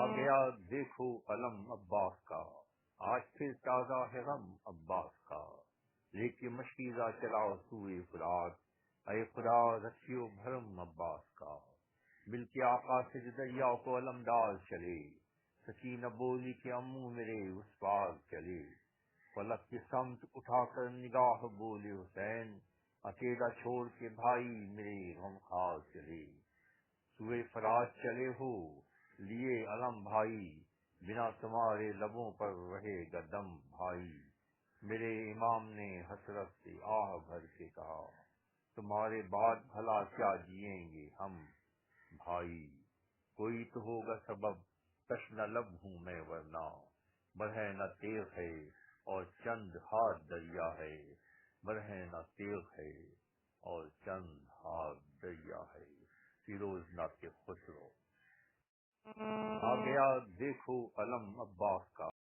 آ گیا دیکھو علم عباس کا، آج پھر تازہ ہے غم عباس کا، لے کے مشکیزہ چلاؤ سوئے فرات، اے خدا رکھیو بھرم عباس کا، مل کے آقا سے دریا کو علم ڈال چلے، سکینہ بولی کے امو میرے اس پار چلے، فلک کی سمت اٹھا کر نگاہ بولے حسین، اکیلا چھوڑ کے بھائی میرے غم خار چلے، سوئے فرات چلے ہو لیے علم بھائی، بنا تمہارے لبوں پر رہے گا دم بھائی، میرے امام نے حسرت سے آہ بھر کے کہا، تمہارے بعد بھلا کیا جئیں گے ہم بھائی، کوئی تو ہوگا سبب، تشنہ لب ہوں میں ورنہ، برہنہ نہ تیغ ہے اور چند ہاتھ دریا ہے، برہنہ نہ تیغ ہے اور چند ہاتھ دریا ہے۔ فیروز ناطق خسرو۔ آ گیا دیکھو علم عباس کا۔